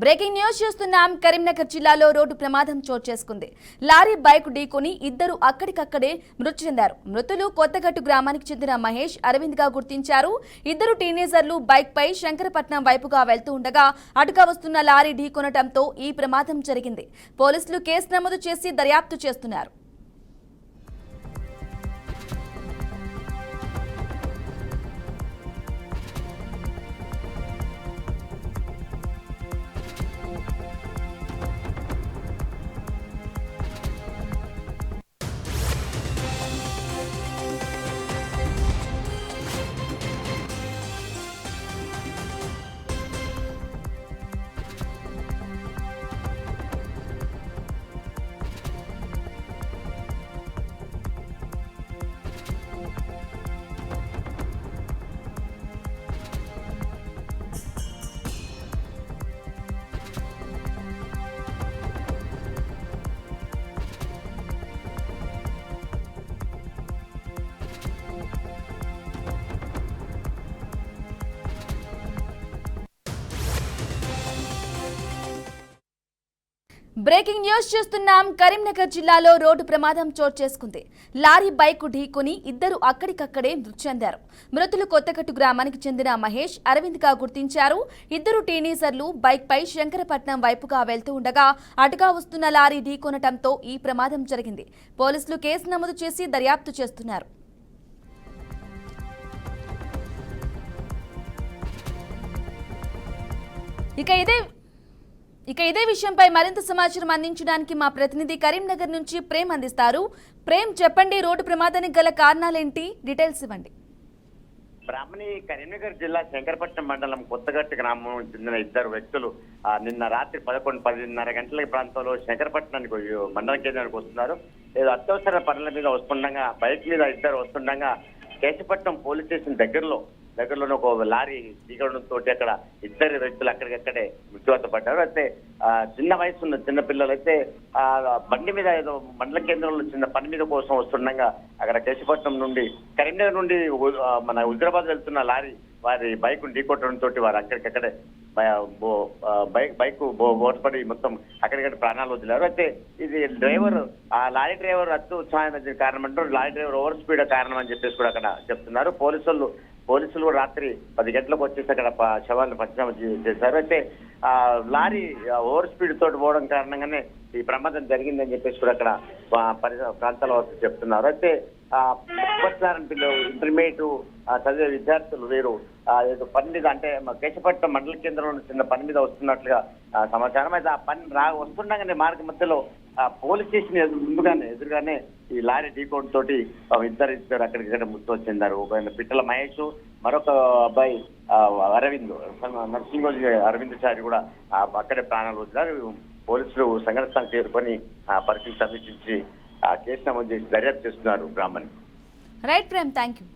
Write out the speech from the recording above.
Breaking news చూస్తున్నాం. కరీంనగర్ జిల్లాలో road ప్రమాదం చోటు చేసుకుంది. లారీ బైక్ ఢీకొని ఇద్దరు అక్కడికక్కడే మృతి చెందారు. మృతులు కొత్తగట్టు గ్రామానికి చెందిన మహేష్, అరవింద్ గా గుర్తించారు. ఇద్దరు టీనేజర్లు బైక్ పై శంకరపట్నం వైపుగా వెళ్తూ ఉండగా అటుగా వస్తున్న లారీ ఢీకొనటంతో ఈ ప్రమాదం జరిగింది. పోలీసులు కేసు నమోదు చేసి దర్యాప్తు చేస్తున్నారు. బ్రేకింగ్ న్యూస్ చూస్తున్నాం. కరీంనగర్ జిల్లాలో రోడ్డు ప్రమాదం చోటు చేసుకుంది. లారీ బైక్ ఢీకొని ఇద్దరు అక్కడికక్కడే మృతి చెందారు. మృతులు కొత్తగట్టు గ్రామానికి చెందిన మహేష్, అరవింద్ గా గుర్తించారు. ఇద్దరు టీనేజర్లు బైక్ పై శంకరపట్నం వైపుగా వెళ్తూ ఉండగా అటుగా వస్తున్న లారీ ఢీకొనటంతో ఈ ప్రమాదం జరిగింది. పోలీసులు కేసు నమోదు చేసి దర్యాప్తు చేస్తున్నారు. ఇక ఇదే విషయంపై మరింత సమాచారం అందించడానికి మా ప్రతినిధి కరీంనగర్ నుంచి ప్రేమ్ అందిస్తారు. ప్రేమ్, చెప్పండి, రోడ్డు ప్రమాదానికి గల కారణాలేంటి? డీటెయిల్స్ ఇవ్వండి. బ్రాహ్మణి కరీంనగర్ జిల్లా శంకరపట్నం మండలం కొత్తగట్టు గ్రామం చెందిన ఇద్దరు వ్యక్తులు నిన్న రాత్రి 11:10 గంటల ప్రాంతంలో శంకరపట్నానికి మండల కేంద్రానికి వస్తున్నారు. ఏదో అత్యవసర పనుల మీద వస్తుండగా బైక్ మీద ఇద్దరు వస్తుండగా కేశపట్నం పోలీస్ స్టేషన్ దగ్గరలోనే ఒక లారీ దిగడంతో అక్కడ ఇద్దరు వ్యక్తులు అక్కడికక్కడే మృత్యువాత పడ్డారు. అయితే చిన్న వయసు ఉన్న చిన్న పిల్లలు అయితే బండి మీద ఏదో మండల కేంద్రంలో చిన్న పని మీద కోసం వస్తుండగా అక్కడ కేశపట్నం నుండి కరీంనగర్ నుండి మన హుజరాబాద్ వెళ్తున్న లారీ వారి బైక్ ఢీకొట్టడంతో వారు అక్కడికక్కడే బైక్ బోర్పడి మొత్తం అక్కడికక్కడ ప్రాణాలు వదిలారు. అయితే ఇది డ్రైవర్ ఆ లారీ డ్రైవర్ అతి ఉత్సాహం కారణం అంటూ లారీ డ్రైవర్ ఓవర్ స్పీడ్ కారణం అని చెప్పేసి కూడా అక్కడ చెప్తున్నారు. పోలీసులు రాత్రి 10 గంటలకు వచ్చేసి అక్కడ శవాలను పంచనామా చేశారు. అయితే లారీ ఓవర్ స్పీడ్ తోటి పోవడం కారణంగానే ఈ ప్రమాదం జరిగిందని చెప్పేసి కూడా అక్కడ ప్రాంతాల వస్తూ చెప్తున్నారు. అయితే పిల్లలు ఇంటర్మీడియట్ చదివే విద్యార్థులు వీరు ఏదో పని మీద అంటే కేశపట్నం మండల కేంద్రంలో చిన్న పని మీద వస్తున్నట్లుగా సమాచారం. అయితే ఆ పని వస్తుండగానే మార్గ మధ్యలో పోలీస్ స్టేషన్ ఎదురుగానే ఈ లారీ ఢీకోట్ తోటి ఇద్దరు అక్కడికి ముత్తు చెందారు. ఒక పిట్టల మహేష్, మరొక అబ్బాయి అరవింద్, అరవింద్ చారి కూడా అక్కడే ప్రాణాలు వదిలారు. పోలీసులు సంఘటన స్థానం చేరుకొని పరిస్థితి సమీక్షించి కేసు నమోదు చేసి దర్యాప్తు చేస్తున్నారు. Brahmani. Right Prem, thank you.